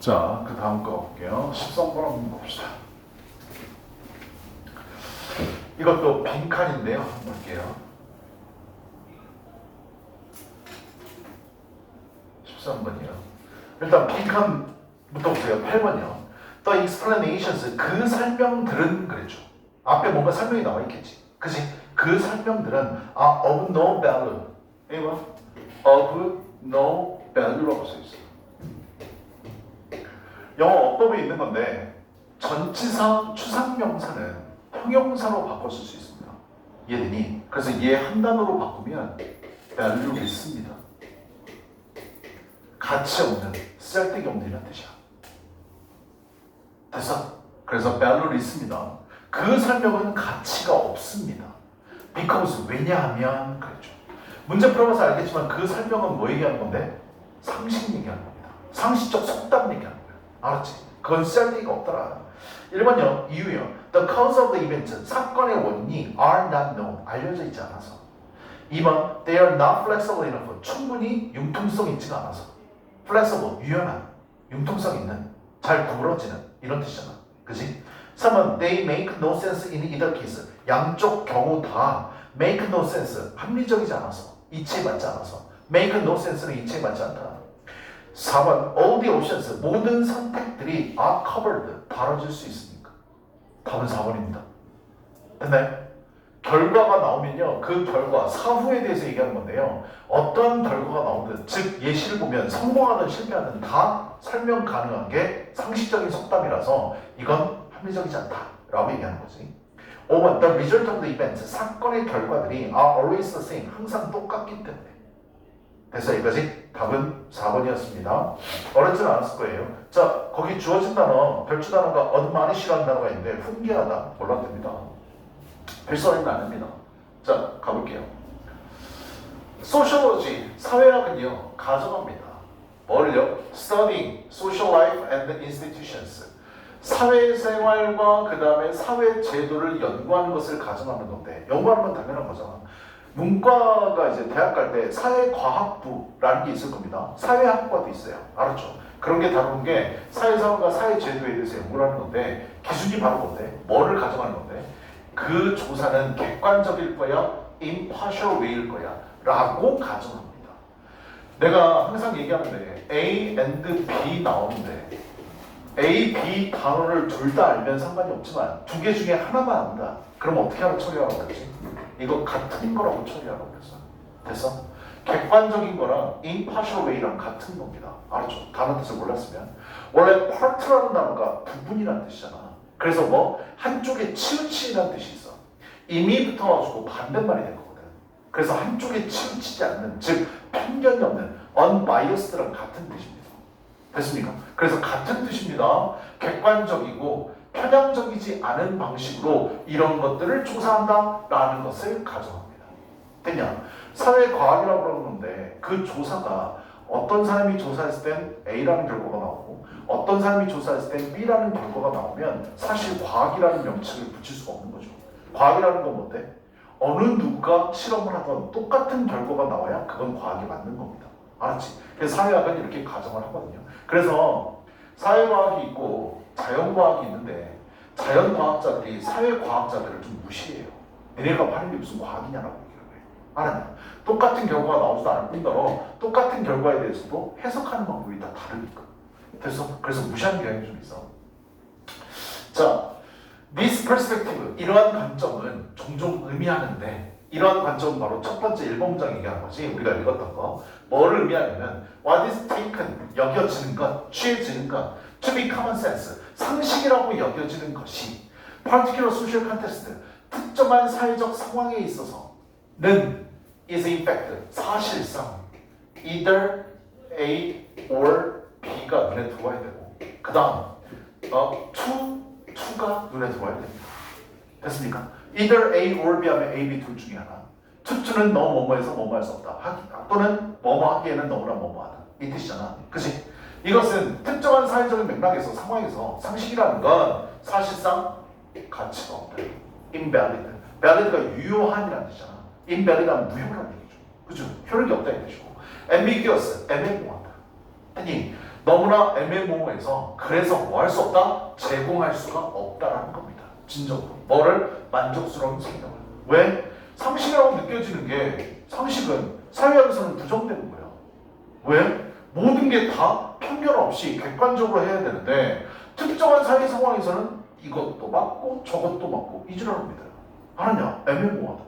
자, 그 다음 거 볼게요. 13번 한번 봅시다. 이것도 빈칸인데요. 한번 볼게요. 13번이요. 일단 빈칸부터 보세요. 8번이요. The explanations, 그 설명들은 그랬죠. 앞에 뭔가 설명이 나와 있겠지. 그치? 그 설명들은 of no value. 이거 of no value라고 써 있어요. 영어 어법에 있는 건데 전치사 추상명사는 형용사로 바꿔 쓸 수 있습니다. 이해되니? 그래서 얘 한 단어로 바꾸면 value 있습니다. 가치 없는, 쓸데기 없는 이란 뜻이야. 됐어? 그래서 value 있습니다. 그 설명은 가치가 없습니다. because 왜냐하면 그랬죠. 문제 풀어봐서 알겠지만 그 설명은 뭐 얘기하는 건데? 상식 얘기하는 겁니다. 상식적 속담 얘기하는 거야. 알았지? 그건 쓸데기가 없더라. 1번요. 이유요. The cause of the event. 사건의 원인이 are not known. 알려져 있지 않아서. 2번. They are not flexible enough. 충분히 융통성 있지가 않아서. flexible. 유연한. 융통성 있는. 잘 구부러지는. 이런 뜻이잖아. 그지? 3번. They make no sense in either case. 양쪽 경우 다 make no sense. 합리적이지 않아서. 이치에 맞지 않아서. make no sense는 이치에 맞지 않다. 4번, all the options, 모든 선택들이 are covered, 다뤄질 수 있습니까? 답은 4번입니다. 근데 결과가 나오면요, 그 결과, 사후에 대해서 얘기하는 건데요, 어떠한 결과가 나오든, 즉 예시를 보면 성공하든 실패하든 다 설명 가능한 게 상식적인 속담이라서 이건 합리적이지 않다라고 얘기하는 거지. 5번, the result of the event, 사건의 결과들이 are always the same, 항상 똑같기 때문에. 됐어, 여기까지? 답은 4번이었습니다. 어렵진 않았을 거예요. 자, 거기 주어진 단어, 별주 단어가 admonish라는 단어가 있는데 훈계하다, 몰라도 됩니다. 필수어는 안 됩니다. 자, 가볼게요. Sociology, 사회학은요, 가정합니다. 뭘요? Studying social life and institutions. 사회생활과 그 다음에 사회 제도를 연구하는 것을 가정하는 건데, 연구하는 건 당연한 거잖아. 문과가 이제 대학 갈 때 사회과학부라는 게 있을 겁니다. 사회학과도 있어요. 알았죠? 그런 게 다루는 게 사회상과 사회제도에 대해서 연구를 하는 건데 기준이 바로 뭔데? 뭐를 가정하는 건데? 그 조사는 객관적일 거야? impartial way일 거야? 라고 가정합니다. 내가 항상 얘기하는데 A and B 나오는데 A, B 단어를 둘 다 알면 상관이 없지만 두 개 중에 하나만 안다. 그럼 어떻게 하라 처리하라고 그랬지? 이거 같은 거라고 처리하라고 그랬어. 됐어? 객관적인 거랑 impartial way랑 같은 겁니다. 알았죠? 단어 뜻을 몰랐으면. 원래 part라는 단어가 부분이라는 뜻이잖아. 그래서 뭐 한쪽에 치우치라는 뜻이 있어. 이미 붙어가지고 반대말이 된 거거든. 그래서 한쪽에 치우치지 않는, 즉 편견이 없는 unbiased랑 같은 뜻입니다. 됐습니까? 그래서 같은 뜻입니다. 객관적이고 편향적이지 않은 방식으로 이런 것들을 조사한다라는 것을 가정합니다. 됐냐? 사회과학이라고 그러는 건데 그 조사가 어떤 사람이 조사했을 땐 A라는 결과가 나오고 어떤 사람이 조사했을 땐 B라는 결과가 나오면 사실 과학이라는 명칭을 붙일 수가 없는 거죠. 과학이라는 건 뭔데? 어느 누가 실험을 하던 똑같은 결과가 나와야 그건 과학이 맞는 겁니다. 알았지? 그래서 사회학은 이렇게 가정을 하거든요. 그래서 사회과학이 있고 자연과학이 있는데 자연과학자들이 사회과학자들을 좀 무시해요. 얘네가 하는 게 무슨 과학이냐라고 얘기를 해요. 알았냐? 똑같은 결과가 나오지도 않을 뿐더러 똑같은 결과에 대해서도 해석하는 방법이 다 다르니까. 그래서 무시하는 경향이 좀 있어. 자, this perspective, 이러한 관점은 종종 의미하는데 이러한 관점은 바로 첫 번째 1번 문장 얘기하는 거지. 우리가 읽었던 거. 뭐를 의미하냐면 what is taken, 여겨지는 것, 취해지는 것, to be common sense, 상식이라고 여겨지는 것이 particular social context, 특정한 사회적 상황에 있어서는 is in fact, 사실상 either A or B가 눈에 들어와야 되고 그 다음 to가 눈에 들어와야 됩니다. 됐습니까? either A or B 하면 A, B 둘 중에 하나. 투는 너무 뭐뭐해서 뭐뭐 할 수 없다. 또는 뭐뭐 하기에는 너무나 뭐뭐하다. 이 뜻이잖아. 그치? 이것은 특정한 사회적인 맥락에서 상황에서 상식이라는 건 사실상 가치가 없다. invalid. valid가 유효한이라는 뜻이잖아. invalid은 무효라는 얘기죠. 그죠? 효력이 없다는 뜻이고. ambiguous, 애매모호하다. 아니 너무나 애매모호해서 그래서 뭐 할 수 없다? 제공할 수가 없다라는 겁니다. 진정으로. 뭐를? 만족스러운 생명을. 왜? 상식이라고 느껴지는 게 상식은 사회학에서는 부정되는 거예요. 왜? 모든 게 다 편견 없이 객관적으로 해야 되는데 특정한 사회 상황에서는 이것도 맞고 저것도 맞고 이질합니다. 알았냐? 애매모호하다.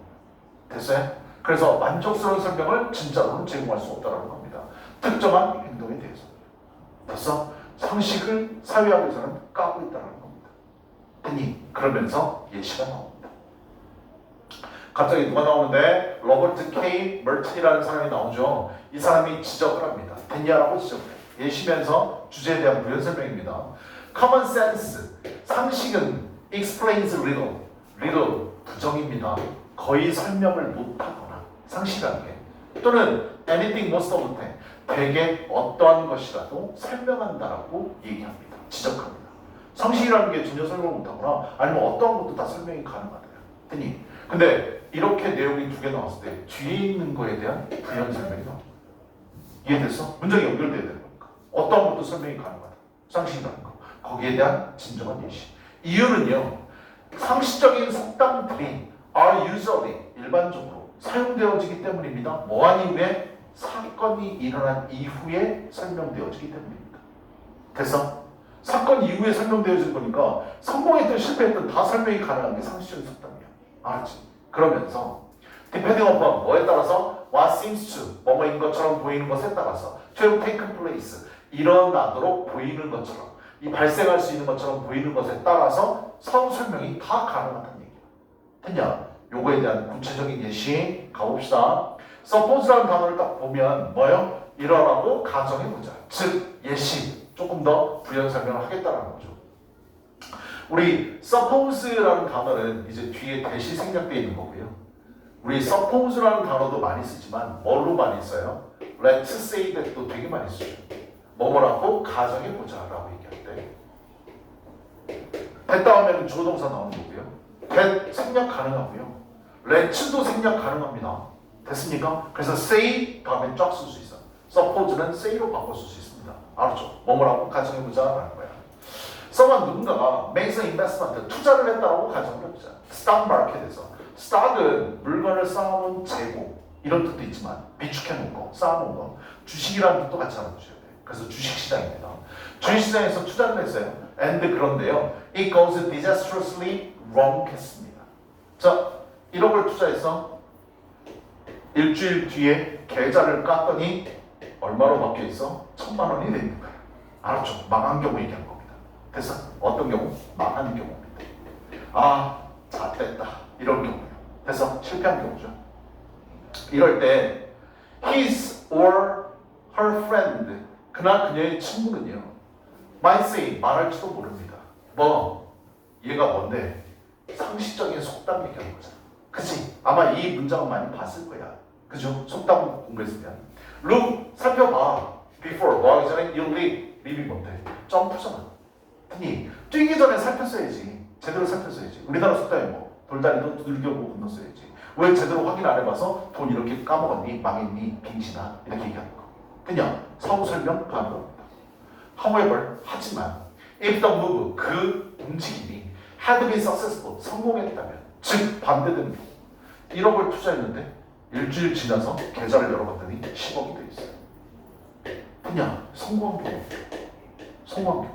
됐어요? 그래서 만족스러운 설명을 진짜로는 제공할 수 없다는 겁니다. 특정한 행동에 대해서. 됐어? 상식을 사회학에서는 까고 있다는 겁니다. 됐니? 그러면서 예시가 나옵니다. 갑자기 누가 나오는데 로버트 K. 멀튼이라는 사람이 나오죠. 이 사람이 지적을 합니다. 됐냐라고 지적을 해요. 예시면서 주제에 대한 부연 설명입니다. Common sense, 상식은 explains little, little 부정입니다. 거의 설명을 못하거나 상식이라는 게 또는 anything most of the time, 대개 어떠한 것이라도 설명한다라고 얘기합니다. 지적합니다. 상식이라는 게 전혀 설명을 못하거나 아니면 어떠한 것도 다 설명이 가능하대요. 됐니? 근데 이렇게 내용이 두 개 나왔을 때 뒤에 있는 거에 대한 부연 설명이 나옵니다. 이해됐어? 문장이 연결돼야 되는 거니까. 어떠한 것도 설명이 가능하다. 상식이라는 거. 거기에 대한 진정한 예시. 이유는요. 상식적인 속담들이 are usually 일반적으로 사용되어지기 때문입니다. 뭐한 이후에? 사건이 일어난 이후에 설명되어지기 때문입니다. 됐어? 사건 이후에 설명되어지는 거니까 성공했든 실패했든 다 설명이 가능한 게 상식적인 속담이야. 알았지? 그러면서 depending upon 뭐에 따라서 what seems to 뭐뭐인 것처럼 보이는 것에 따라서 to have taken place 일어나도록 보이는 것처럼 이 발생할 수 있는 것처럼 보이는 것에 따라서 서로 설명이 다 가능하다는 얘기야. 됐냐? 요거에 대한 구체적인 예시 가봅시다. suppose라는 단어를 딱 보면 뭐요? 이러라고 가정해보자. 즉 예시 조금 더 부연 설명을 하겠다는 거죠. 우리 suppose라는 단어는 이제 뒤에 대시 생략되어 있는 거고요. 우리 suppose라는 단어도 많이 쓰지만 뭘로 많이 써요? let's say that도 되게 많이 쓰죠. 뭐뭐라고 가정해보자라고 얘기할 때 됐다 하면 주어동사 나오는 거고요. that 생략 가능하고요. let'도 생략 가능합니다. 됐습니까? 그래서 say 다음에 쫙 쓸 수 있어. suppose는 say로 바꿔 쓸 수 있습니다. 알았죠? 뭐뭐라고 가정해보자라는 거야. someone 누군가가 makes an investment 투자를 했다라고 가정을 해보자. stock market에서 stock은 물건을 쌓아놓은 재고 이런 뜻도 있지만 비축해놓은 거, 쌓아놓은 거 주식이라는 뜻도 같이 알아두셔야 돼요. 그래서 주식시장입니다. 주식시장에서 투자를 했어요. and 그런데요 it goes disastrously wrong 했습니다. 자 1억을 투자해서 일주일 뒤에 계좌를 깠더니 얼마로 바뀌어있어? 1,000만 원이 되는 거야. 알았죠? 망한 경우 얘기한 겁니다. 됐어? 어떤 경우? 망하는 경우입니다. 아, 잣됐다. 이런 경우요. 됐어? 실패한 경우죠. 이럴 때 his or her friend 그나 그녀의 친구는요 might say 말할지도 모릅니다. 뭐? 얘가 뭔데? 상식적인 속담 얘기하는 거잖아. 그치? 아마 이 문장은 많이 봤을 거야. 그죠? 속담 공부했으면 look, 살펴봐. before, 뭐 하기 전에 you leap. leap이 뭔데? 점프잖아. 아니, 뛰기 전에 살폈어야지. 제대로 살폈어야지. 우리나라 속담이 뭐 돌다리도 두들겨보고 건넜어야지. 왜 제대로 확인 안 해봐서 돈 이렇게 까먹었니? 망했니? 빙신아? 이렇게 얘기하는 거. 그냥 사후 설명 가능합니다. However, 하지만 if the move, 그 움직임이 had been successful, 성공했다면 즉 반대되는 경우 1억을 투자했는데 일주일 지나서 계좌를 열어봤더니 10억이 돼 있어요. 그냥 성공한 경우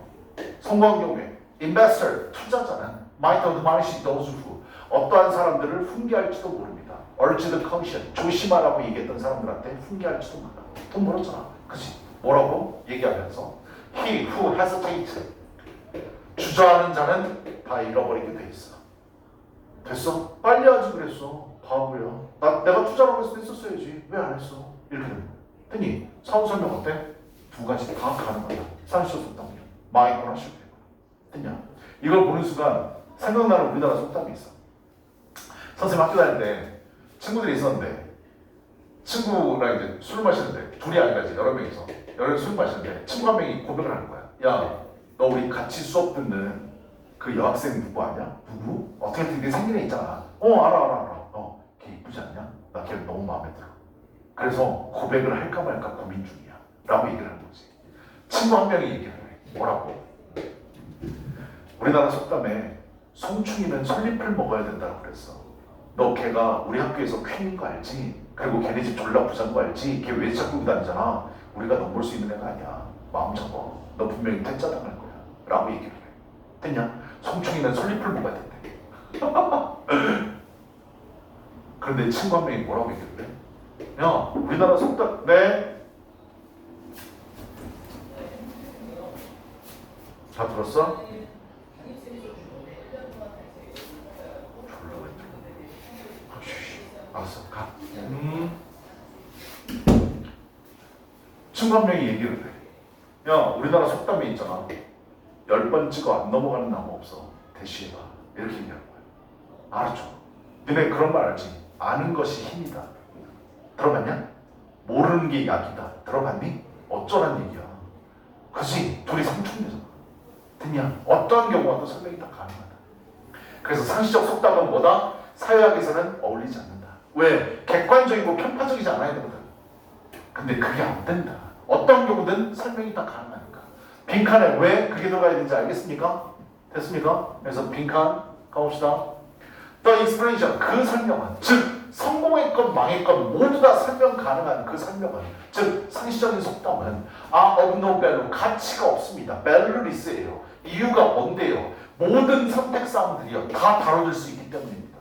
성공한 경우에 investor, 투자자는 might admonish those who 어떠한 사람들을 훈계할지도 모릅니다. urge the caution, 조심하라고 얘기했던 사람들한테 훈계할지도 몰라. 돈 벌었잖아. 그치? 뭐라고 얘기하면서 he who hesitates 주저하는 자는 다 잃어버리게 돼 있어. 됐어? 빨리 하지 그랬어. 바보야. 내가 투자라고 했을 때 했었어야지. 왜 안 했어? 이렇게 되는 거야. 됐니? 사후 설명 어때? 두 가지 다 가능하다. 상식적 속담이야. 망했거나 실패했거나. 됐냐? 이걸 보는 순간 생각나는 우리나라 속담이 있어. 선생님 학교 다닐 때 친구들이 있었는데 친구랑 이제 술을 마시는데 둘이 아니라 이제 여러 명이서 술 마시는데 친구 한 명이 고백을 하는 거야. 야, 너 우리 같이 수업 듣는 그 여학생 누구 아냐? 누구? 어떻게 되게 생긴 애 있잖아. 알아. 걔 이쁘지 않냐? 나 걔 너무 마음에 들어. 그래서 고백을 할까 말까 고민 중이야. 라고 얘기를 하는 거지. 친구 한 명이 얘기를 해. 뭐라고? 우리나라 속담에 송충이는 솔잎을 먹어야 된다고 그랬어. 너 걔가 우리 학교에서 퀸인 거 알지? 그리고 걔네 집 졸라 부자인 거 알지? 걔 외자 꾸고 다니잖아. 우리가 너 볼 수 있는 애가 아니야. 마음 접어. 너 분명히 퇴짜 당할 거야. 라고 얘기를 해. 됐냐? 송충이는 솔잎을 먹어야 된대. 그런데 친구 한 명이 뭐라고 얘기를 해? 야, 우리나라 속담, 네? 다 들었어? 알았어, 가. 친구 한 명이 얘기를 해. 야, 우리나라 속담에 있잖아. 10번 찍어 안 넘어가는 나무 없어. 대시해봐. 이렇게 얘기하는 거야. 알았죠? 너네 그런 말 알지? 아는 것이 힘이다. 들어봤냐? 모르는 게 약이다. 들어봤니? 어쩌란 얘기야. 그지? 둘이 상충되잖아. 됐냐? 어떠한 경우와도 설명이 다 가능하다. 그래서 상시적 속담은 뭐다? 사회학에서는 어울리지 않는다. 왜? 객관적이고 편파적이지 않아야 되거든. 근데 그게 안 된다. 어떤 경우든 설명이 다 가능하니까. 빈칸에 왜 그게 들어가야 되는지 알겠습니까? 됐습니까? 그래서 빈칸 가봅시다. The explanation, 그 설명은, 즉 성공했건 망했건 모두 다 설명 가능한 그 설명은, 즉 상시적인 속담은 are of no value, 가치가 없습니다. valueless예요. 이유가 뭔데요? 모든 선택사항들이요 다 다뤄질 수 있기 때문입니다.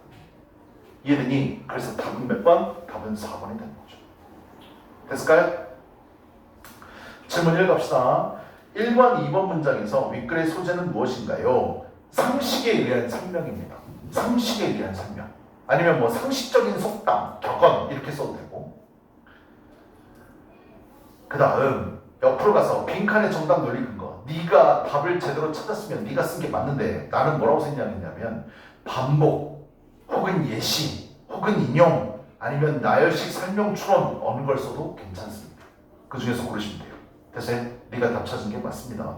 이해되니? 그래서 답은 몇 번? 답은 4번이 되는 거죠. 됐을까요? 질문 읽읍시다. 1번, 2번 문장에서 윗글의 소재는 무엇인가요? 상식에 의한 설명입니다. 상식에 의한 설명. 아니면 뭐 상식적인 속담, 격언 이렇게 써도 되고. 그 다음 옆으로 가서 빈칸의 정답 논리 근거. 네가 답을 제대로 찾았으면 네가 쓴 게 맞는데 나는 뭐라고 생각했냐면 반복 혹은 예시 혹은 인용 아니면 나열식 설명 추론 어느 걸 써도 괜찮습니다. 그 중에서 고르시면 돼요. 됐어요? 네가 답 찾은 게 맞습니다.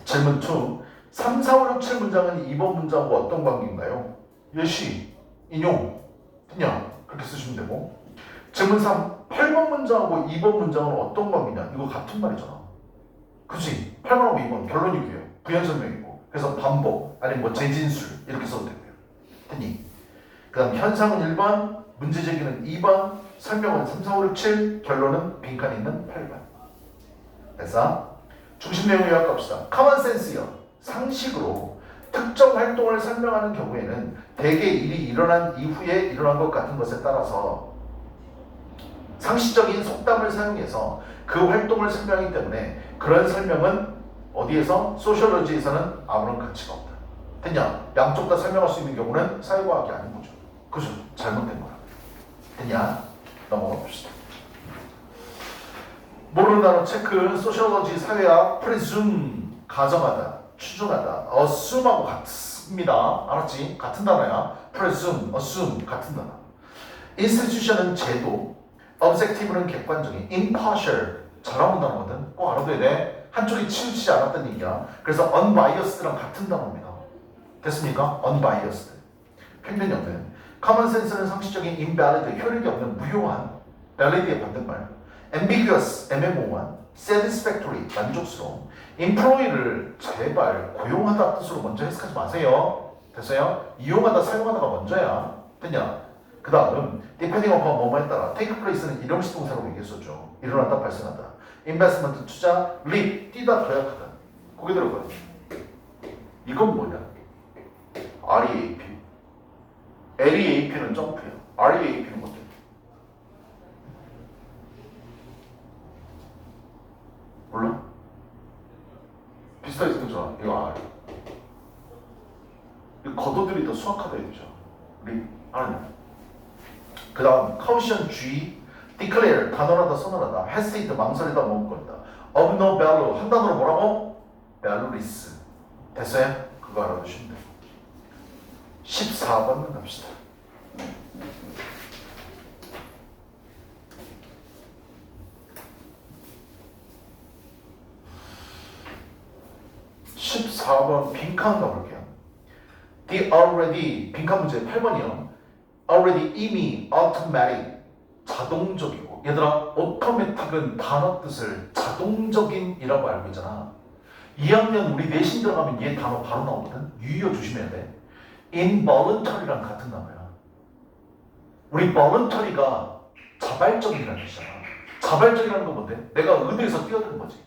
질문 2. 3, 4, 5, 6, 7 문장은 2번 문장과 어떤 관계인가요? 예시, 인용, 그냥 그렇게 쓰시면 되고. 질문 3. 8번 문장하고 2번 문장은 어떤 관계냐? 이거 같은 말이잖아. 그치? 8번하고 2번 결론이고요. 부연 설명이고. 그래서 반복 아니면 뭐 재진술 이렇게 써도 되고요. 됐니? 그 다음 현상은 1번, 문제 제기는 2번, 설명은 3, 4, 5, 6, 7, 결론은 빈칸에 있는 8번. 그래서 중심 내용 요약 갑시다. 커먼센스요. 상식으로 특정 활동을 설명하는 경우에는 대개 일이 일어난 이후에 일어난 것 같은 것에 따라서 상식적인 속담을 사용해서 그 활동을 설명하기 때문에 그런 설명은 어디에서? 소시올로지에서는 아무런 가치가 없다. 됐냐? 양쪽 다 설명할 수 있는 경우는 사회과학이 아닌 거죠. 그죠? 잘못된 거라. 됐냐? 넘어가 봅시다. 모르는 단어 체크. 소시올로지 사회학 presume 가정하다, 추정하다. assume하고 같습니다. 알았지? 같은 단어야. presume, assume 같은 단어. institution은 제도, objective는 객관적인, impartial 잘하는 단어거든. 꼭 알아둬야 돼. 한쪽이 치우치지 않았다는 얘기야. 그래서 unbiased랑 같은 단어입니다. 됐습니까? unbiased. 편견이 없는. common sense는 상식적인 invalid, 효력이 없는 무효한. valid의 반대말. ambiguous, 애매모호한. satisfactory, 만족스러운. employ를 제발 고용하다 뜻으로 먼저 해석하지 마세요. 됐어요? 이용하다, 사용하다가 먼저야. 됐냐? 그 다음 depending upon 뭐뭐에 따라 take place는 일용식 동사로 얘기했었죠. 일어났다, 발생하다. investment, 투자. live, 뛰다, 도약하다. 거기 들어가요. 이건 뭐냐? REAP. LEAP는 점프예요. REAP는 뭐죠? 몰라? 비슷하게 생겼잖아. 이거 R. 이거 겉어들이 더 수학하다 이거죠. 우리 R는. 그 다음 caution G, declare 단언하다, 선언하다, hesitate 망설이다, 머뭇거리다. of no value 한 단어로 뭐라고? valueless. 됐어요? 그거 알아두시면 돼요. 14번 갑시다. 빈칸 가볼게요. The already 빈칸 문제 8번이요. already 이미 automatic 자동적이고 얘들아, 오토매틱은 단어 뜻을 자동적인이라고 알고 있잖아. 2학년 우리 내신 들어가면 얘 단어 바로 나오거든. 유의어 조심해야 돼. involuntary랑 같은 단어야. 우리 voluntary가 자발적이라는 뜻이잖아. 자발적이라는 건 뭔데? 내가 의도해서 뛰어드는 거지.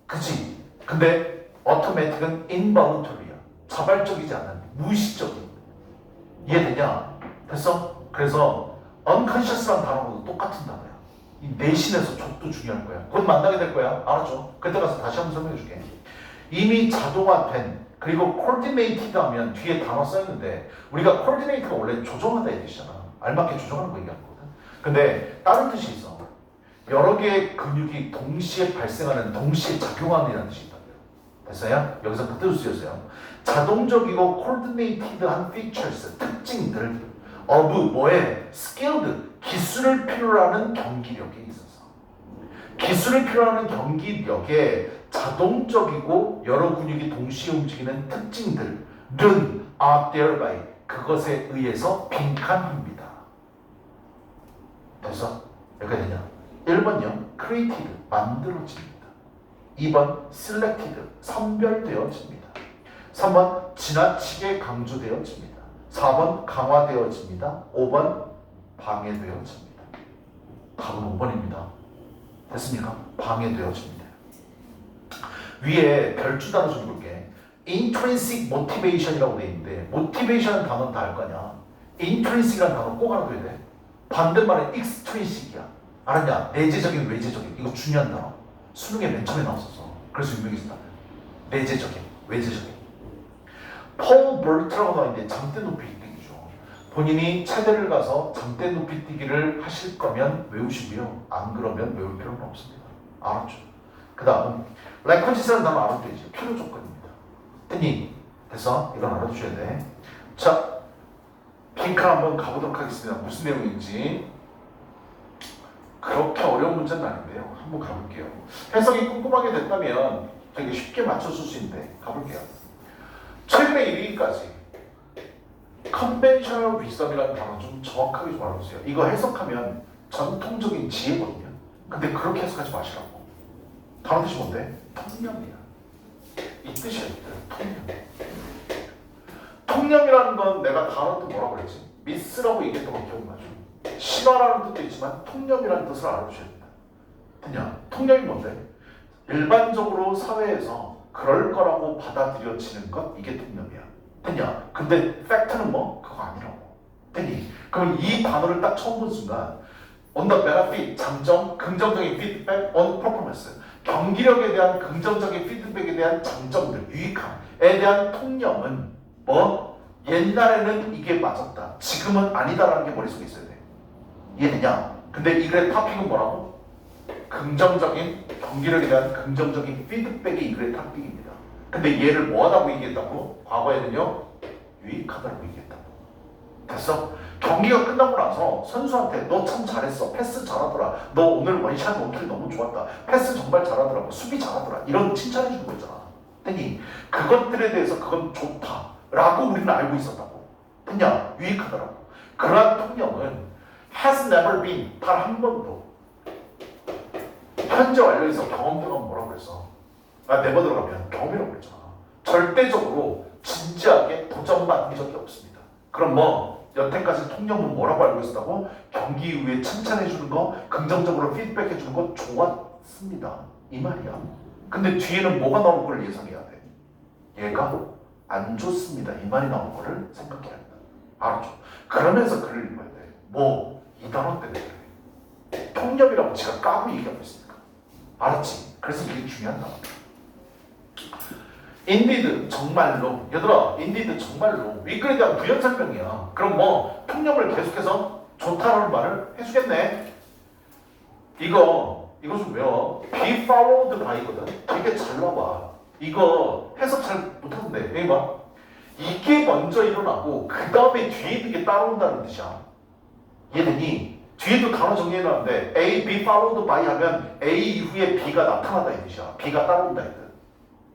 그치? 근데 automatic은 involuntary야. 자발적이지 않은, 무의식적인. 이해되냐? 됐어? 그래서 unconscious라는 단어도 똑같은 단어야. 이 내신에서 족도 중요한 거야. 곧 만나게 될 거야. 알았죠? 그때 가서 다시 한번 설명해 줄게. 이미 자동화된 그리고 coordinated 하면 뒤에 단어 써있는데 우리가 coordinate가 원래 조정하다 이 뜻이잖아. 알맞게 조정하는 거 얘기하는 거거든. 근데 다른 뜻이 있어. 여러 개의 근육이 동시에 발생하는, 동시에 작용하는 뜻이 있다고요. 됐어요? 여기서 그 뜻을 쓰였어요. 자동적이고 coordinated한 features, 특징들 of 뭐에? skilled, 기술을 필요로 하는 경기력에 있어서 기술을 필요로 하는 경기력에 자동적이고 여러 근육이 동시에 움직이는 특징들은 are thereby 그것에 의해서 빈칸합니다. 됐어? 여기까지 되냐? 1번요. created, 만들어집니다. 2번 selected, 선별되어집니다. 3번 지나치게 강조되어집니다. 4번 강화되어집니다. 5번 방해되어집니다. 답은 5번입니다. 됐습니까? 방해되어집니다. 위에 별주 단어 좀 볼게. intrinsic motivation이라고 돼 있는데 motivation은 단어는 다 알 거냐? intrinsic이라는 단어 꼭 알아둬야 돼. 반대말은 extrinsic이야. 알았냐? 내재적인, 외재적인. 이거 중요한 단어. 수능에 맨 처음에 나왔었어. 그래서 유명했다. 내재적인, 외재적인. 폴 벌트라고 나와있는데 장대 높이 뛰기죠. 본인이 체대를 가서 장대 높이 뛰기를 하실 거면 외우시고요. 안 그러면 외울 필요는 없습니다. 알았죠? 그 다음 레코지스라는 단어 알아도 되지. 필요 조건입니다. 됐니? 됐어? 이건 알아두셔야 돼. 자, 핑크 한번 가보도록 하겠습니다. 무슨 내용인지. 그렇게 어려운 문제는 아닌데요. 한번 가볼게요. 해석이 꼼꼼하게 됐다면 되게 쉽게 맞춰줄 수 있는데 가볼게요. 최근에 이르기까지 컨벤셔널 위섬이라는 단어 좀 정확하게 좀 알아보세요. 이거 해석하면 전통적인 지혜거든요. 근데 그렇게 해석하지 마시라고. 단어 뜻이 뭔데? 통념이야. 이 뜻이야. 통념. 통념이라는 건 내가 단어 뜻 뭐라고 그랬지? 미스라고 얘기했던 거 기억나죠? 신화라는 뜻도 있지만 통념이라는 뜻을 알아두셔야 된다. 그냥 통념이 뭔데? 일반적으로 사회에서 그럴 거라고 받아들여지는 것, 이게 통념이야. 됐냐? 근데 팩트는 뭐? 그거 아니라고. 됐니? 그럼 이 단어를 딱 처음 본 순간 on the benefit, 장점, 긍정적인 feedback on performance, 경기력에 대한 긍정적인 피드백에 대한 장점들, 유익함에 대한 통념은 뭐? 옛날에는 이게 맞았다. 지금은 아니다라는 게 머릿속에 있어야 돼. 이해되냐? 근데 이 글의 토픽은 뭐라고? 긍정적인 경기력에 대한 긍정적인 피드백이 이 글의 토픽입니다. 근데 얘를 뭐하다고 얘기했다고? 과거에는요 유익하다고 얘기했다고. 됐어? 경기가 끝나고 나서 선수한테 너 참 잘했어, 패스 잘하더라, 너 오늘 원샷 원킬 너무 좋았다, 패스 정말 잘하더라고, 수비 잘하더라, 이런 칭찬해 주는 거 있잖아. 됐니? 그것들에 대해서 그건 좋다 라고 우리는 알고 있었다고. 됐냐? 유익하더라고. 그러한 통념은 has never been, 단 한 번도 현재 완료에서 경험들어가면 뭐라고 그랬어? 네버 들어가면 경험이라고 그랬잖아. 절대적으로 진지하게 도전받은 적이 없습니다. 그럼 뭐 여태까지 통념은 뭐라고 알고 있었다고? 경기 이후에 칭찬해주는 거, 긍정적으로 피드백해주는 거 좋았습니다. 이 말이야. 근데 뒤에는 뭐가 나올 걸 예상해야 돼? 얘가 안 좋습니다. 이 말이 나올 거를 생각해야 한다. 알았죠? 그러면서 글을 읽어야 돼. 뭐 이 단어 때문에 그래. 통념이라고 제가 까고 얘기하고 있으니까. 알았지? 그래서 이게 중요한 단어다. indeed, 정말로. 얘들아, indeed, 정말로. 위글에 대한 부연 설명이야. 그럼 뭐 통념을 계속해서 좋다라는 말을 해주겠네. 이거 좀 외워. be followed by거든. 되게 잘 나와. 이거 해석 잘 못하는데 여기 봐. 이게 먼저 일어나고 그 다음에 뒤에 있는 게 따라온다는 뜻이야. 이해되니? 뒤에도 단어 정리해놨는데 A, B followed by 하면 A 이후에 B가 나타나다 이 뜻이야. B가 따라온다 이 뜻.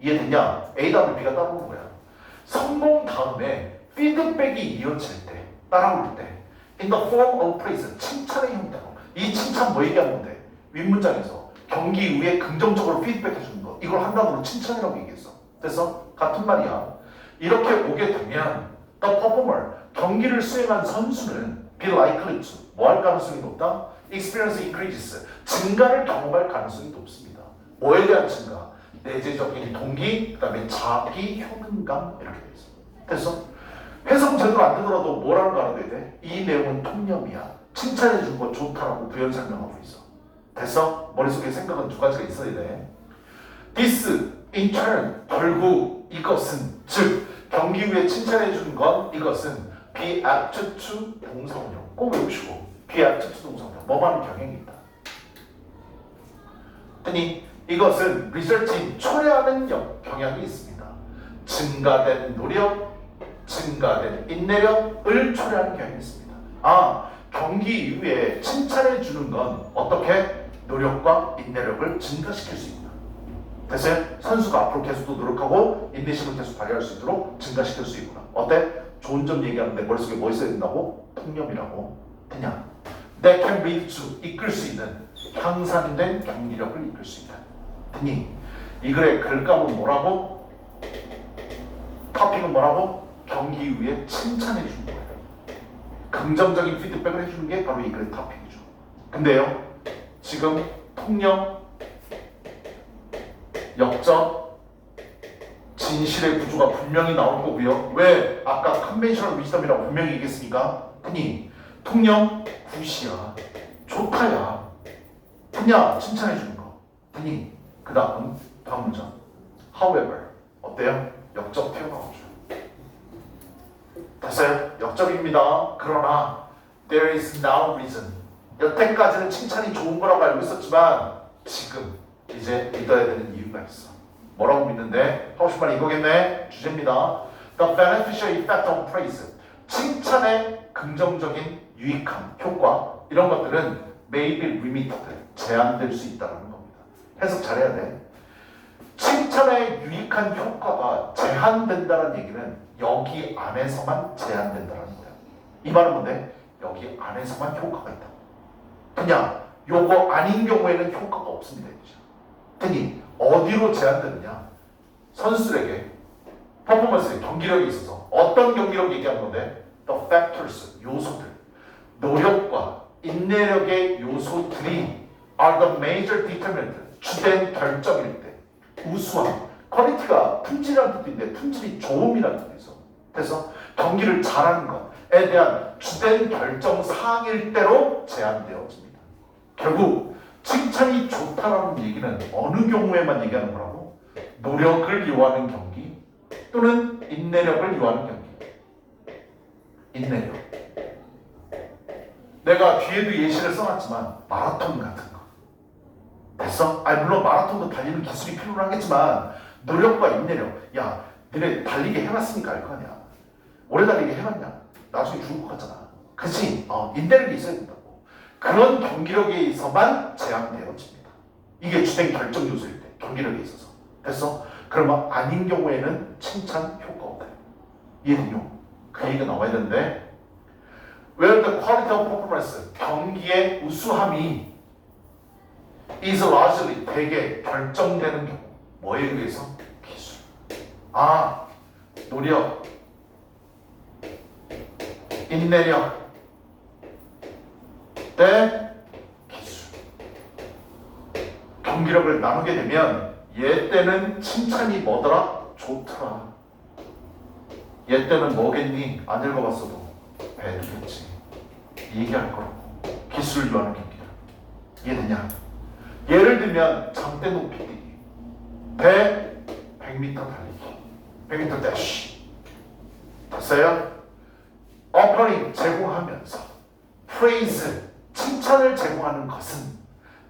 이해됐냐? A 다음에 B가 따라오는 거야. 성공 다음에 피드백이 이어질 때, 따라올 때 in the form of praise, 칭찬의 형태로. 이 칭찬 뭐 얘기하는 건데? 윗문장에서 경기 이후에 긍정적으로 피드백해 주는 거 이걸 한 단어로 칭찬이라고 얘기했어. 그래서 같은 말이야. 이렇게 오게 되면 the performer 경기를 수행한 선수는 be likely to 뭐 할 가능성이 높다? experience increases 증가를 경험할 가능성이 높습니다. 뭐에 대한 증가? 내재적인 동기, 그 다음에 자기 효능감 이렇게 돼 있어. 됐어? 해석 제대로 안 되더라도 뭐라고 알아둬야 돼? 이 내용은 통념이야. 칭찬해 준 거 좋다라고 부연 설명하고 있어. 됐어? 머릿속에 생각은 두 가지가 있어야 돼. This, in turn, 결국 이것은 즉 경기 후에 칭찬해 준 건 이것은 be apt to 동사원형 꼭 외우시고 be apt to 동사원형 뭐만 경향이 있다. 아니 이것은 result in 초래하는 경향이 있습니다. 증가된 노력, 증가된 인내력을 초래하는 경향이 있습니다. 경기 이후에 칭찬해 주는 건 어떻게 노력과 인내력을 증가시킬 수 있다. 됐어요? 선수가 앞으로 계속 더 노력하고 인내심을 계속 발휘할 수 있도록 증가시킬 수 있구나. 어때? 좋은 점 얘기하는데 머릿속에 뭐 있어야 된다고? 통념이라고. 그냥 that can lead to 이끌 수 있는 향상된 경기력을 이끌 수 있다. 됐니? 이 글의 글감은 뭐라고? 토픽은 뭐라고? 경기 이후에 칭찬해 주는 거예요. 긍정적인 피드백을 해주는 게 바로 이 글의 토픽이죠. 근데요, 지금 통념, 역적, 진실의 구조가 분명히 나올 거고요. 왜? 아까 컨벤셔널 위즈덤이라고 분명히 얘기했으니까. 아니, 통념, 굿이야. 좋다야. 그냥 칭찬해 주는 거. 아니, 그 다음 문장. However, 어때요? 역적 튀어나오죠. 됐어요? 역적입니다. 그러나 there is now reason. 여태까지는 칭찬이 좋은 거라고 알고 있었지만 지금 이제 믿어야 되는 이유가 있어. 뭐라고 믿는데? 하고 싶은 말 이거겠네. 주제입니다. The beneficial effect of praise. 칭찬의 긍정적인 유익함, 효과 이런 것들은 may be limited. 제한될 수 있다는 겁니다. 해석 잘해야 돼. 칭찬의 유익한 효과가 제한된다는 얘기는 여기 안에서만 제한된다는 거야. 이 말은 뭔데? 여기 안에서만 효과가 있다. 그냥 요거 아닌 경우에는 효과가 없습니다. 그니 어디로 제한되느냐? 선수들에게 퍼포먼스의 경기력에 있어서 어떤 경기력 얘기하는 건데? The factors, 요소들, 노력과 인내력의 요소들이 are the major determinant, 주된 결정일 때 우수함, 퀄리티가 품질이라는 뜻도 있는데 품질이 좋음이라는 뜻도 있어. 그래서 경기를 잘하는 것에 대한 주된 결정 사항일 때로 제한되어집니다. 결국 칭찬이 좋다라는 얘기는 어느 경우에만 얘기하는 거라고? 노력을 요하는 경기 또는 인내력을 요하는 경기. 인내력. 내가 뒤에도 예시를 써놨지만 마라톤 같은 거. 됐어? 물론 마라톤도 달리는 기술이 필요하겠지만 노력과 인내력. 야, 너네 달리기 해봤으니까 알 거 아니야. 오래 달리기 해봤냐? 나중에 죽을 것 같잖아. 그치? 인내력이 있어야 된다고. 그런 경기력에서만 제한되어집니다. 이게 주된 결정 요소일 때 경기력에 있어서. 됐어? 그러면 아닌 경우에는 칭찬 효과가 없대요. 이해되요? 그 얘기가 나와야 되는데 where the quality of performance 경기의 우수함이 is largely 대개 결정되는 경우 뭐에 의해서? 기술. 노력, 인내력 대 기술. 경기력을 나누게 되면 얘 때는 칭찬이 뭐더라? 좋더라. 얘 때는 뭐겠니? 안 읽어봤어도 배두겠지. 얘기할 거라고. 기술을 요하는 경기력. 이해되냐? 예를 들면 장대 높이 뛰기, 100m 달리기, 100m 대쉬. 됐어요? offering 제공하면서 praise 칭찬을 제공하는 것은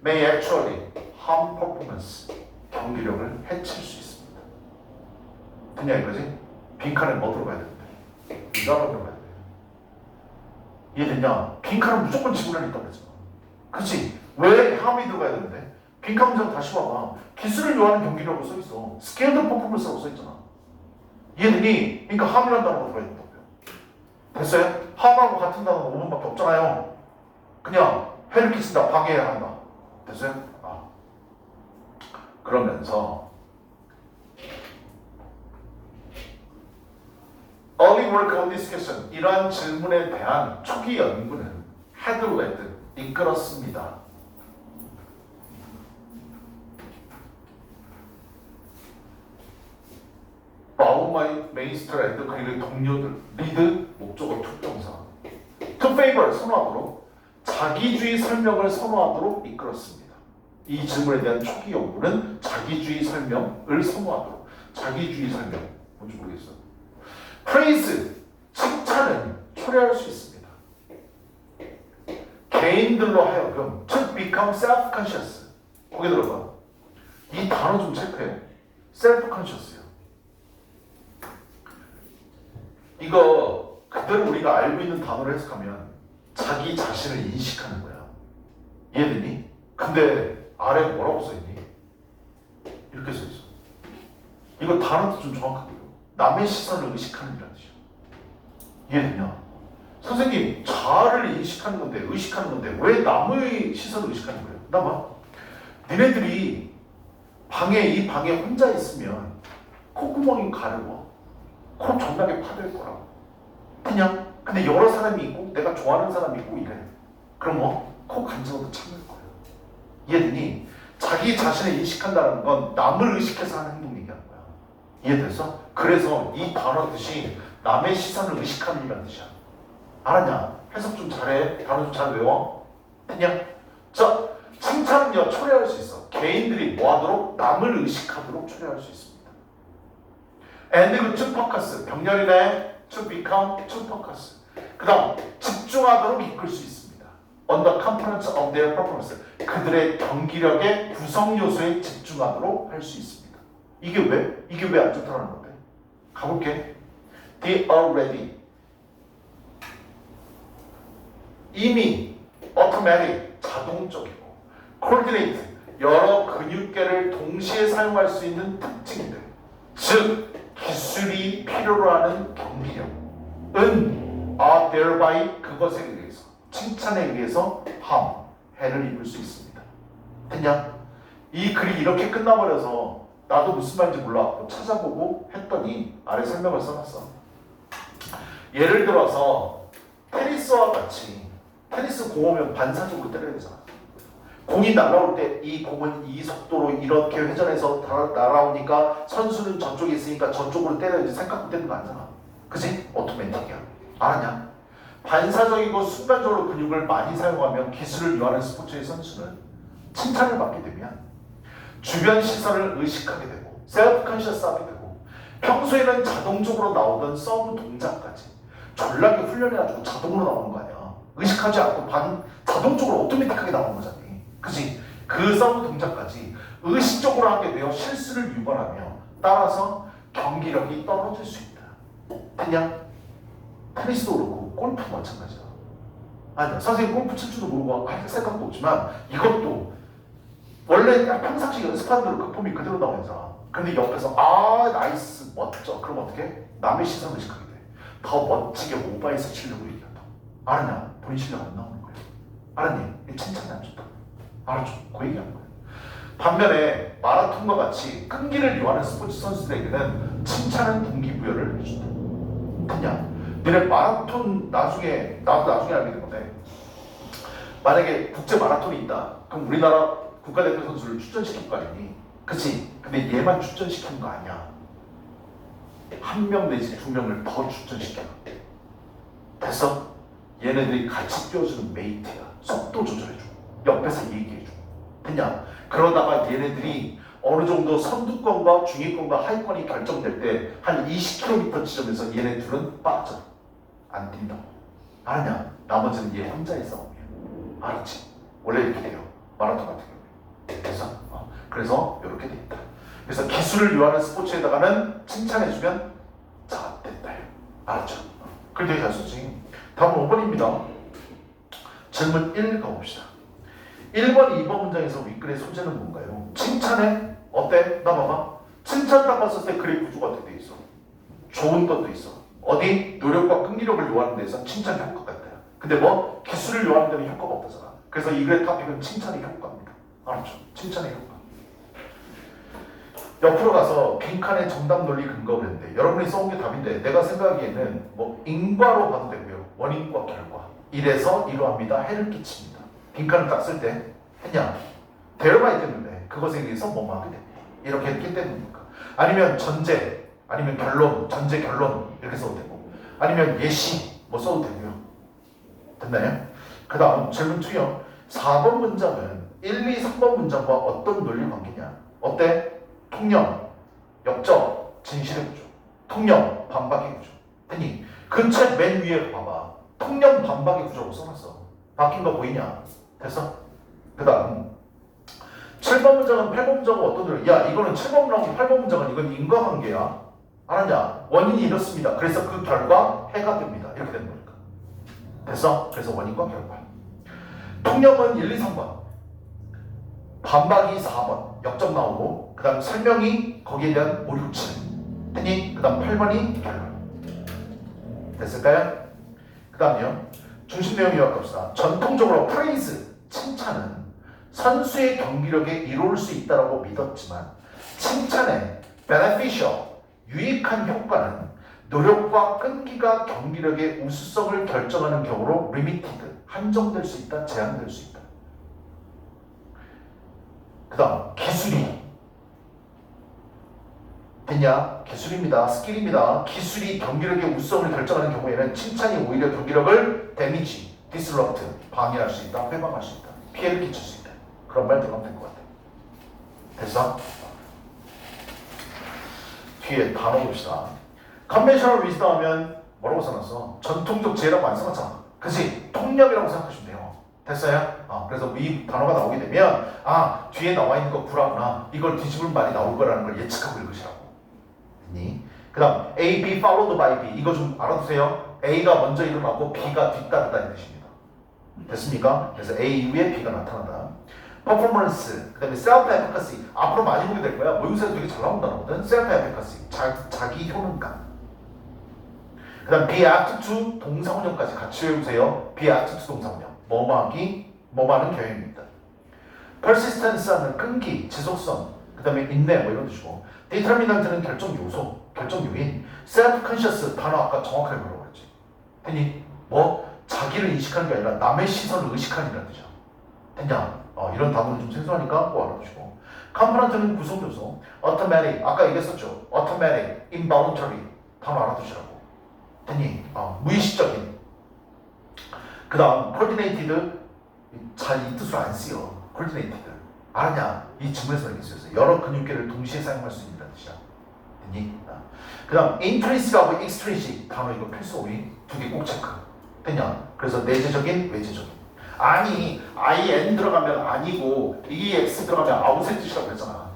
may actually harm performance 경기력을 해칠 수 있습니다. 그냥 이거지? 빈칸에 뭐 들어가야 되는데? 이거로 들어가야 돼. 이해되냐? 빈칸은 무조건 지구를 있다고 그랬잖아. 그치? 왜 함이 들어가야 되는데? 빈칸 문장 다시 봐봐. 기술을 요하는 경기력으로 써있어. 스케일드 퍼포먼스라고 써있잖아. 이해되니? 그러니까 함이라는 단어가 들어가야 된다고요. 됐어요? 함하고 같은 단어는 5번밖에 없잖아요. 그냥 해를 끼친다, 방해해야 한다. 됐어요? 그러면서 Early work on this question, 이러한 질문에 대한 초기 연구는 had led, 이끌었습니다. 바우마이스터 앤드 그의 동료들, 리드, 목적어, 투정사, to favor, 선호하도록, 자기주의 설명을 선호하도록 이끌었습니다. 이 질문에 대한 초기 연구는 자기주의 설명을 선호하도록, 자기주의 설명, 뭔지 모르겠어요. praise, 칭찬은 초래할 수 있습니다. 개인들로 하여금 to become self-conscious. 거기 들어봐. 이 단어 좀 체크해. self-conscious이요. 이거 그대로 우리가 알고 있는 단어로 해석하면 자기 자신을 인식하는 거야. 이해되니? 근데 아래 뭐라고 써있니? 이렇게 써있어. 이거 단어도 좀 정확하고요. 남의 시선을 의식하는 이라는 뜻이야. 이해되냐? 선생님, 자아를 인식하는 건데, 의식하는 건데 왜 남의 시선을 의식하는 거예요? 나 봐. 니네들이 이 방에 혼자 있으면 콧구멍이 가려워. 코 존나게 파될 거라고. 그냥. 근데 여러 사람이 있고 내가 좋아하는 사람이 있고 이래. 그럼 코 간지러도 참을 거예요. 이해되니? 자기 자신을 인식한다는 건 남을 의식해서 하는 행동 얘기하는 거야. 이해됐어? 그래서 이 단어 뜻이 남의 시선을 의식하는 이라는 뜻이야. 알았냐? 해석 좀 잘해. 단어 좀 잘 외워. 그냥. 자, 칭찬은요 초래할 수 있어. 개인들이 뭐하도록? 남을 의식하도록 초래할 수 있습니다. and to focus, 병렬이네. to become, to focus. 그 다음 집중하도록 이끌 수 있습니다. on the components of their performance, 그들의 경기력의 구성 요소에 집중하도록 할 수 있습니다. 이게 왜 안 좋다는 건데? 가볼게. They already, 이미 automatic, 자동적이고 coordinate, 여러 근육계를 동시에 사용할 수 있는 특징들, 즉 기술이 필요로 하는 경기력은 thereby, 그것에 의해서, 칭찬에 의해서 해를 입을 수 있습니다. 됐냐? 이 글이 이렇게 끝나버려서 나도 무슨 말인지 몰라 찾아보고 했더니 아래 설명을 써놨어. 예를 들어서 테니스와 같이, 테니스 공 오면 반사적으로 때려야 되잖아. 공이 날아올 때 이 공은 이 속도로 이렇게 회전해서 날아오니까 선수는 저쪽에 있으니까 저쪽으로 때려야지 생각도 되는 거 아니잖아. 그치? 오토매틱이야. 알았냐? 반사적이고 순간적으로 근육을 많이 사용하면 기술을 요하는 스포츠의 선수는 칭찬을 받게 되면 주변 시선을 의식하게 되고 셀프-컨셔스 하게 되고 평소에는 자동적으로 나오던 서브 동작까지 졸라게 훈련해가지고 자동으로 나오는 거 아니야. 의식하지 않고 자동적으로 오토매틱하게 나오는 거잖아. 그치? 그 서브 동작까지 의식적으로 하게 되어 실수를 유발하며 따라서 경기력이 떨어질 수 있다. 그냥 테니스도 그렇고 골프도 마찬가지야. 아니야, 선생님 골프 칠 줄도 모르고 할 생각도 없지만 이것도 원래 평상시 연습하는 대로 그 폼이 그대로 나오잖아. 근데 옆에서 나이스 멋져. 그럼 어떻게? 남의 시선을 의식하게 돼. 더 멋지게 오버해서 치려고 얘기한다. 알았냐? 본인 실력 안 나오는 거야. 알았니? 칭찬이 안 좋다. 알았죠? 그 얘기하는 거예요. 반면에 마라톤과 같이 끈기를 요하는 스포츠 선수들에게는 칭찬은 동기부여를 해준다. 그냥 너네 마라톤 나도 나중에 알게 된 건데, 만약에 국제 마라톤이 있다. 그럼 우리나라 국가대표 선수를 출전시킬 거 아니니? 그치? 근데 얘만 출전시키는 거 아니야. 한 명 내지 두 명을 더 출전시켜. 됐어? 얘네들이 같이 뛰어주는 메이트야. 속도 조절해줘. 옆에서 얘기해줘. 그냥 그러다가 얘네들이 어느 정도 선두권과 중위권과 하위권이 결정될 때 한 20km 지점에서 얘네 둘은 빠져. 안 뛴다고. 알았냐? 나머지는 얘 혼자의 싸움이야. 알았지? 원래 이렇게 돼요. 마라톤 같은 경우에. 그래서 이렇게 돼 있다. 그래서 기술을 요하는 스포츠에다가는 칭찬해주면 자, 됐다. 알았죠? 그걸 되게 잘 썼지. 다음은 5번입니다. 질문 1 가봅시다. 1번, 2번 문장에서 윗글의 소재는 뭔가요? 칭찬해? 어때? 나 봐봐. 칭찬 딱 봤을 때 글의 구조가 어떻게 돼 있어? 좋은 것도 있어. 어디? 노력과 끈기력을 요하는 데서 칭찬 효과가 있다. 근데 기술을 요하는 데는 효과가 없다잖아. 그래서 이 글의 토픽은 칭찬의 효과입니다. 알았죠? 칭찬의 효과. 옆으로 가서 빈칸에 정답 논리 근거 그랬는데 여러분이 써온 게 답인데 내가 생각하기에는 뭐 인과로 봐도 되고요. 원인과 결과. 이래서 이러합니다. 해를 끼칩니다. 빈칸을 딱 쓸 때 했냐? 되어가 있겠는데 그것에 의해서 뭐뭐 하게 됩니다. 이렇게 했기 때문입니까? 아니면 전제, 아니면 결론, 전제 결론 이렇게 써도 되고 아니면 예시 뭐 써도 되고요. 됐나요? 그 다음 질문 2요. 4번 문장은 1, 2, 3번 문장과 어떤 논리 관계냐? 어때? 통념, 역적, 진실의 구조. 통념, 반박의 구조. 아니, 그 책 맨 위에 봐봐. 통념, 반박의 구조라고 써놨어. 바뀐 거 보이냐? 됐어? 그 다음 7번 문장은 8번 문장과 어떤 논리? 야, 이거는 7번 문장과 8번 문장은 이건 인과관계야. 알았냐? 원인이 이렇습니다. 그래서 그 결과 해가 됩니다. 이렇게 되는 거니까. 됐어? 그래서 원인과 결과. 통념은 1, 2, 3번. 반박이 4번. 역적 나오고 그 다음 설명이 거기에 대한 5, 6, 7. 했니? 그 다음 8번이 결과. 됐을까요? 그 다음요. 중심 내용 요약합시다. 전통적으로 프레이즈, 칭찬은 선수의 경기력에 이로울 수 있다고 믿었지만 칭찬의 beneficial, 유익한 효과는 노력과 끈기가 경기력의 우수성을 결정하는 경우로 limited, 한정될 수 있다, 제한될 수 있다. 그 다음 기술이 됐냐? 기술입니다. 스킬입니다. 기술이 경기력의 우수성을 결정하는 경우에는 칭찬이 오히려 경기력을 데미지, 디스럽트, 방해할 수 있다, 회방할 수 있다, 피해를 끼칠 수 있다. 그런 말 들어가면 될 것 같아. 됐어? 뒤에 단어 봅시다. 컨벤셔널 위즈덤 하면 뭐라고 써놨어? 전통적 지혜라고 안 써놨잖아. 그치? 통념이라고 생각하시면 돼요. 됐어요? 그래서 이 단어가 나오게 되면 뒤에 나와 있는 거 구라구나. 이걸 뒤집을 말이 나올 거라는 걸 예측하고 읽으시라고. 그 다음 A, B followed by B. 이거 좀 알아두세요. A가 먼저 일어나고 B가 뒤따르다는 뜻입니다. 됐습니까? 그래서 A 이후에 B가 나타난다. 퍼포먼스, 그 다음에 셀프 에피커시. 앞으로 많이 보게 될 거야. 모의고사에서 되게 잘 나온 단어거든. 셀프 에피커시, 자기 효능감. 그 다음 be apt to 동사원형까지 같이 외우세요. be apt to 동사원형. 뭐뭐하기, 뭐뭐하는 경향입니다. persistence 하는 끈기, 지속성, 그 다음에 인내 뭐 이런 뜻이고 determinant는 결정 요소, 결정 요인. self-conscious 단어 아까 정확하게 뭐라고 그랬지? 했니? 뭐 자기를 인식하는 게 아니라 남의 시선을 의식하는 뜻이야. 됐냐? 이런 단어는 좀 생소하니까 꼭 알아두시고. 컴포넌트는 구성 요소. automatic 아까 얘기했었죠. automatic, involuntary 단어 알아두시라고. 됐니? 무의식적인. 그 다음 coordinated 잘 이 뜻으로 안 쓰여. coordinated 알았냐? 이 질문에서 이렇게 쓰였어요. 여러 근육계를 동시에 사용할 수 있는 뜻이야. 됐니? 그 다음 intrinsic하고 extrinsic 단어 이거 필수 오리 두 개 꼭 체크. 됐냐? 그래서 내재적인, 외재적인. 아니, in 들어가면 아니고 EX 들어가면 아웃의 뜻이라고 했잖아.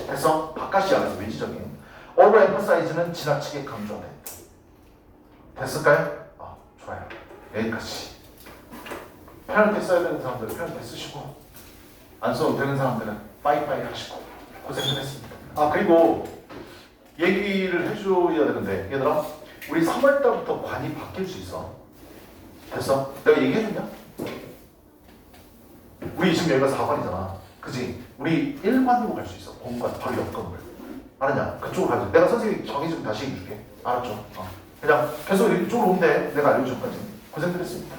그래서 바깥이야. 그래서 외지적인. overemphasize는 지나치게 강조하다. 됐을까요? 좋아요. 여기까지. 편할 때 써야 되는 사람들은 편할 때 쓰시고 안 써도 되는 사람들은 빠이빠이 하시고 고생을 했습니다. 그리고 얘기를 해줘야 되는데 얘들아 우리 3월달부터 관이 바뀔 수 있어. 됐어? 내가 얘기해줬냐? 우리 지금 여기가 4관이잖아. 그지? 우리 1관으로 갈 수 있어. 공관 바로 옆 건물. 알았냐? 그쪽으로 가자. 내가 선생님 정의 좀 다시 해줄게. 알았죠? 그냥 계속 이쪽으로 오면 돼. 내가 알려줄 거지. 고생들 했습니다.